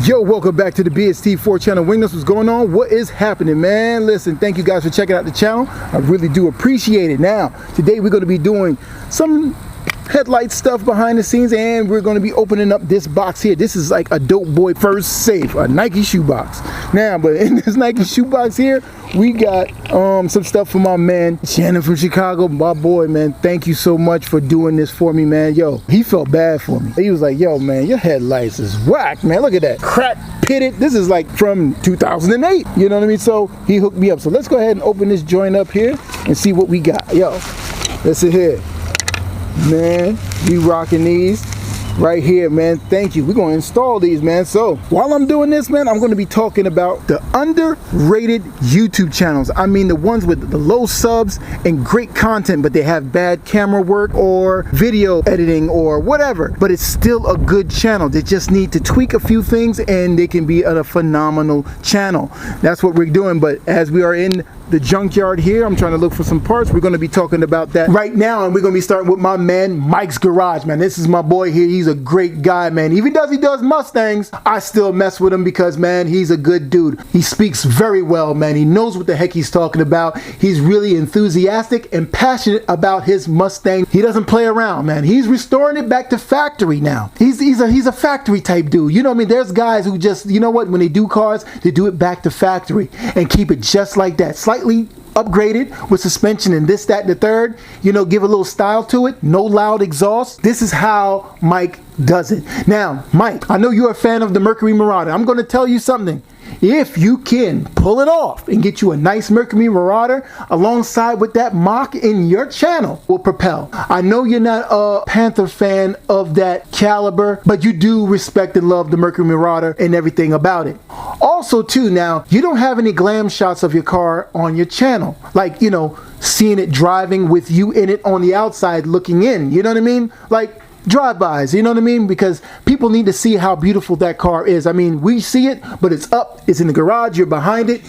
Yo, welcome back to the BST4 channel. Wingness, what's going on? What is happening, man? Listen, thank you guys for checking out the channel. I really do appreciate it. Now, today we're going to be doing some headlight stuff behind the scenes, and we're going to be opening up this box here. This is like a dope boy first safe, a Nike shoe box. Now, but in this Nike shoe box here, we got some stuff from my man Shannon from Chicago. My boy, man, thank you so much for doing this for me, man. Yo, he felt bad for me. He was like, yo, man, your headlights is whack, man. Look at that, crack pitted. This is like from 2008, you know what I mean? So he hooked me up. So let's go ahead and open this joint up here and see what we got. Yo, let's see here, man. We rocking these right here, man. Thank you. We're going to install these, man. So while I'm doing this, man, I'm going to be talking about the underrated YouTube channels. I mean, the ones with the low subs and great content, but they have bad camera work or video editing or whatever, but it's still a good channel. They just need to tweak a few things and they can be a phenomenal channel. That's what we're doing. But as we are in the junkyard here, I'm trying to look for some parts. We're going to be talking about that right now, and we're going to be starting with my man Mike's Garage, man. This is my boy here. He's a great guy, man. Even though he does Mustangs, I still mess with him because, man, he's a good dude. He speaks very well, man. He knows what the heck he's talking about. He's really enthusiastic and passionate about his Mustang. He doesn't play around, man. He's restoring it back to factory now. He's a factory type dude. You know what I mean? There's guys who just, you know what, when they do cars, they do it back to factory and keep it just like that. Slightly upgraded with suspension and this, that, and the third, you know, give a little style to it, no loud exhaust. This is how Mike does it. Now, Mike, I know you're a fan of the Mercury Marauder. I'm going to tell you something. If you can pull it off and get you a nice Mercury Marauder alongside with that Mach in your channel, will propel. I know you're not a Panther fan of that caliber, but you do respect and love the Mercury Marauder and everything about it. Also too, now, you don't have any glam shots of your car on your channel. Like, you know, seeing it driving with you in it on the outside looking in. You know what I mean? Like, drive-bys, you know what I mean? Because people need to see how beautiful that car is. I mean, we see it, but it's up, it's in the garage, you're behind it.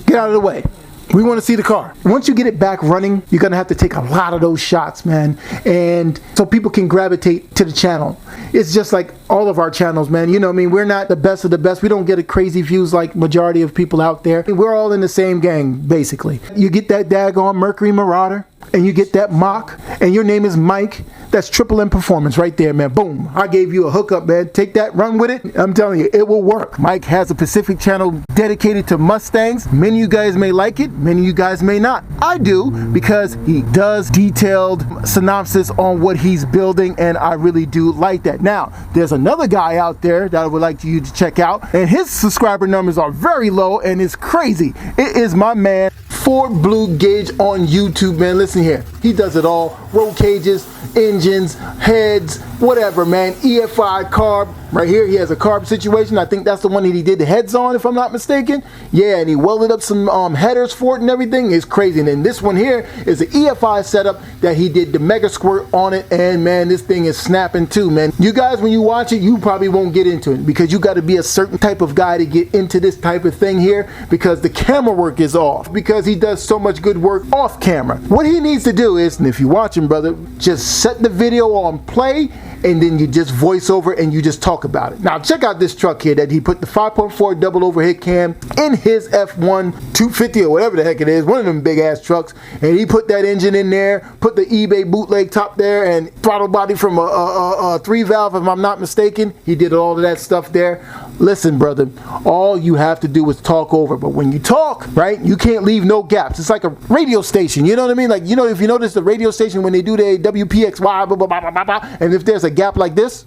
Get out of the way. We want to see the car. Once you get it back running, you're going to have to take a lot of those shots, man. And so people can gravitate to the channel. It's just like all of our channels, man. You know what I mean? We're not the best of the best. We don't get a crazy views like majority of people out there. We're all in the same gang, basically. You get that daggone Mercury Marauder, and you get that Mach, and your name is Mike. That's triple M performance right there, man. Boom. I gave you a hookup, man. Take that, run with it. I'm telling you, it will work. Mike has a Pacific channel dedicated to Mustangs. Many of you guys may like it. Many of you guys may not. I do, because he does detailed synopsis on what he's building, and I really do like that. Now, there's another guy out there that I would like you to check out, and his subscriber numbers are very low, and it's crazy. It is my man Ford Blue Gauge on YouTube, man. Listen here, he does it all. Roll cages, engines, heads, whatever, man. EFI carb. Right here, he has a carb situation. I think that's the one that he did the heads on, if I'm not mistaken. Yeah, and he welded up some headers for it and everything. It's crazy. And then this one here is the EFI setup that he did the Mega Squirt on it. And man, this thing is snapping too, man. You guys, when you watch it, you probably won't get into it because you got to be a certain type of guy to get into this type of thing here, because the camera work is off, because he does so much good work off camera. What he needs to do is, and if you're watching, brother, just set the video on play, and then you just voice over and you just talk about it. Now check out this truck here that he put the 5.4 double overhead cam in his F1 250 or whatever the heck it is, one of them big ass trucks, and he put that engine in there, put the eBay bootleg top there, and throttle body from a 3 valve, if I'm not mistaken. He did all of that stuff there. Listen, brother, all you have to do is talk over, but when you talk, right, you can't leave no gaps. It's like a radio station, you know what I mean? Like, you know, if you notice the radio station when they do their WPXY, blah, blah, blah, blah, blah, and if there's a gap like this,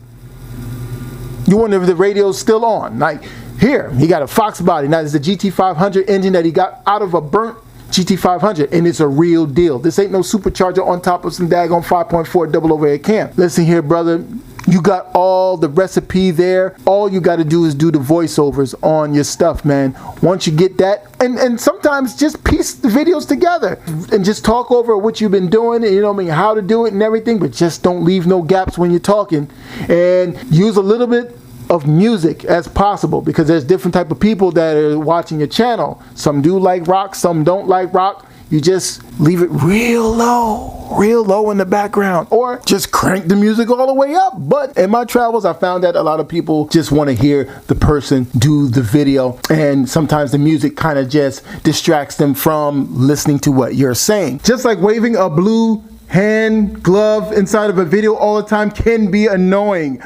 you wonder if the radio's still on. Like here, he got a Fox body. Now, it's the GT500 engine that he got out of a burnt GT500, and it's a real deal. This ain't no supercharger on top of some daggone 5.4 double overhead cam. Listen here, brother. You got all the recipe there. All you got to do is do the voiceovers on your stuff, man. Once you get that, and sometimes just piece the videos together and just talk over what you've been doing, and you know what I mean, how to do it and everything, but just don't leave no gaps when you're talking, and use a little bit of music as possible, because there's different type of people that are watching your channel. Some do like rock, some don't like rock. you just leave it real low in the background, or just crank the music all the way up. But in my travels, I found that a lot of people just want to hear the person do the video, and sometimes the music kind of just distracts them from listening to what you're saying. Just like waving a blue hand glove inside of a video all the time can be annoying,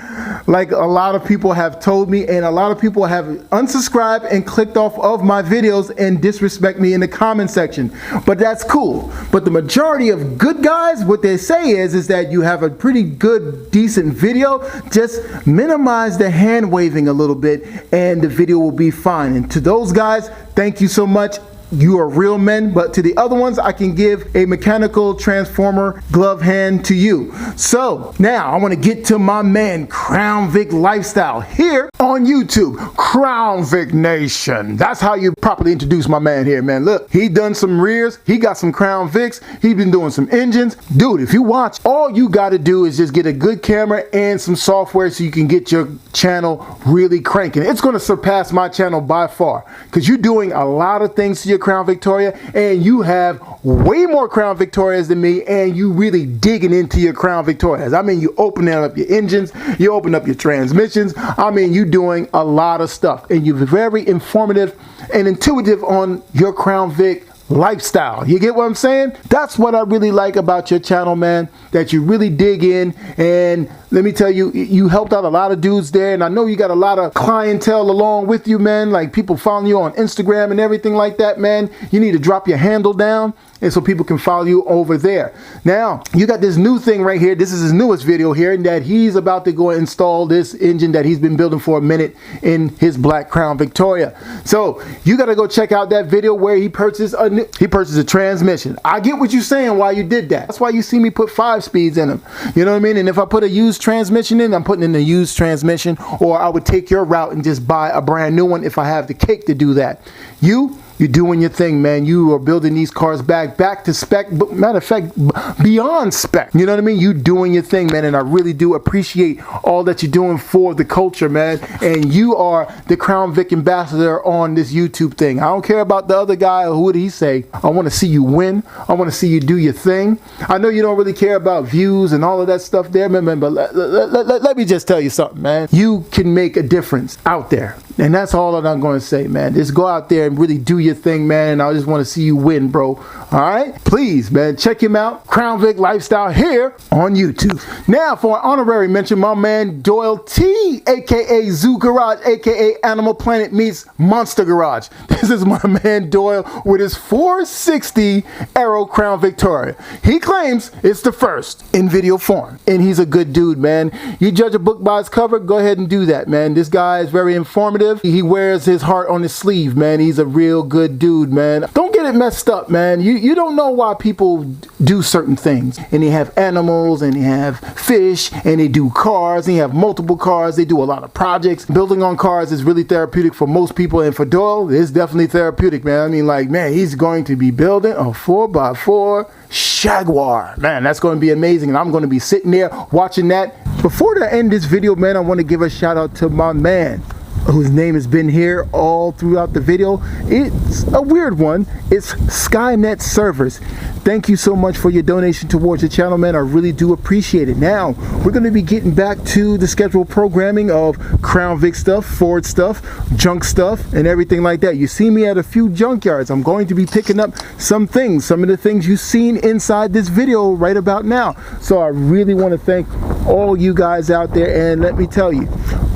like a lot of people have told me, and a lot of people have unsubscribed and clicked off of my videos and disrespect me in the comment section. But that's cool. But the majority of good guys, what they say is that you have a pretty good, decent video, just minimize the hand waving a little bit and the video will be fine. And to those guys, thank you so much. You are real men. But to the other ones, I can give a mechanical transformer glove hand to you. So now I want to get to my man Crown Vic Lifestyle here on YouTube. Crown Vic Nation. That's how you properly introduce my man here, man. Look, he done some rears. He got some Crown Vics. He's been doing some engines. Dude, if you watch, all you got to do is just get a good camera and some software so you can get your channel really cranking. It's going to surpass my channel by far, because you're doing a lot of things to your Crown Victoria, and you have way more Crown Victorias than me, and you really digging into your Crown Victorias. I mean, you opening up your engines, you open up your transmissions. I mean, you doing a lot of stuff, and you're very informative and intuitive on your Crown Vic lifestyle. You get what I'm saying? That's what I really like about your channel, man, that you really dig in. And let me tell you, you helped out a lot of dudes there, and I know you got a lot of clientele along with you, man, like people following you on Instagram and everything like that, man. You need to drop your handle down, and so people can follow you over there. Now, you got this new thing right here. This is his newest video here, and that he's about to go and install this engine that he's been building for a minute in his black Crown Victoria. So you got to go check out that video where he purchased a transmission. I get what you're saying, why you did that. That's why you see me put 5 speeds in them. You know what I mean? And if I put a used transmission in, I'm putting in a used transmission, or I would take your route and just buy a brand new one if I have the cake to do that. You're doing your thing, man. You are building these cars back to spec, but matter of fact, beyond spec. You know what I mean? You doing your thing, man, and I really do appreciate all that you're doing for the culture, man. And you are the Crown Vic ambassador on this YouTube thing. I don't care about the other guy, or who would he say. I want to see you win. I want to see you do your thing. I know you don't really care about views and all of that stuff there, man, but let me just tell you something, man. You can make a difference out there. And that's all that I'm going to say, man. Just go out there and really do your thing, man. And I just want to see you win, bro. All right? Please, man, check him out. Crown Vic Lifestyle here on YouTube. Now, for an honorary mention, my man Doyle T, a.k.a. Zoo Garage, a.k.a. Animal Planet meets Monster Garage. This is my man Doyle with his 460 Aero Crown Victoria. He claims it's the first in video form. And he's a good dude, man. You judge a book by its cover, go ahead and do that, man. This guy is very informative. He wears his heart on his sleeve, man. He's a real good dude, man. Don't get it messed up, man. You don't know why people do certain things. And they have animals, and they have fish, and they do cars, and they have multiple cars. They do a lot of projects. Building on cars is really therapeutic for most people, and for Doyle, it's definitely therapeutic, man. I mean, like, man, he's going to be building a 4x4 Jaguar. Man, that's going to be amazing, and I'm going to be sitting there watching that. Before I end this video, man, I want to give a shout out to my man, whose name has been here all throughout the video. It's a weird one. It's Skynet Servers. Thank you so much for your donation towards the channel, man. I really do appreciate it. Now, we're going to be getting back to the scheduled programming of Crown Vic stuff, Ford stuff, junk stuff, and everything like that. You see me at a few junkyards. I'm going to be picking up some things, some of the things you've seen inside this video right about now. So I really want to thank all you guys out there, and let me tell you,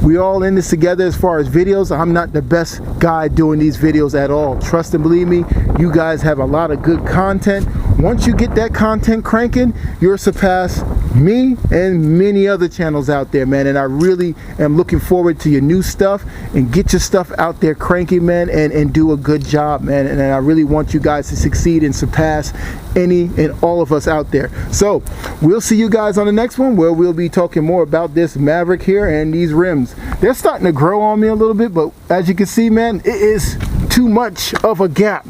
we all in this together as far as videos. I'm not the best guy doing these videos at all. Trust and believe me, you guys have a lot of good content. Once you get that content cranking, you'll surpass me and many other channels out there, man. And I really am looking forward to your new stuff, and get your stuff out there cranking, man, and do a good job, man. And I really want you guys to succeed and surpass any and all of us out there. So we'll see you guys on the next one, where we'll be talking more about this Maverick here and these rims. They're starting to grow on me a little bit, but as you can see, man, it is too much of a gap.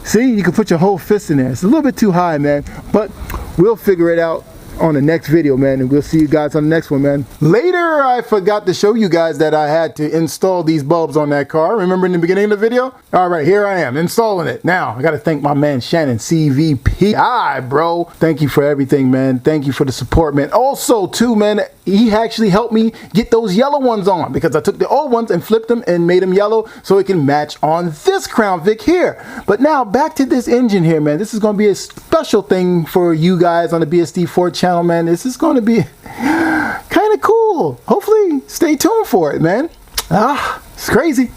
See, you can put your whole fist in there. It's a little bit too high, man, but we'll figure it out. on the next video, man, and we'll see you guys on the next one, man. Later, I forgot to show you guys that I had to install these bulbs on that car. Remember in the beginning of the video? All right, here I am installing it. Now, I got to thank my man Shannon CVP. Hi, bro. Thank you for everything, man. Thank you for the support, man. Also, too, man, he actually helped me get those yellow ones on because I took the old ones and flipped them and made them yellow so it can match on this Crown Vic here. But now back to this engine here, man. This is going to be a special thing for you guys on the BSD4 channel, man. This is going to be kind of cool. Hopefully stay tuned for it, man. It's crazy.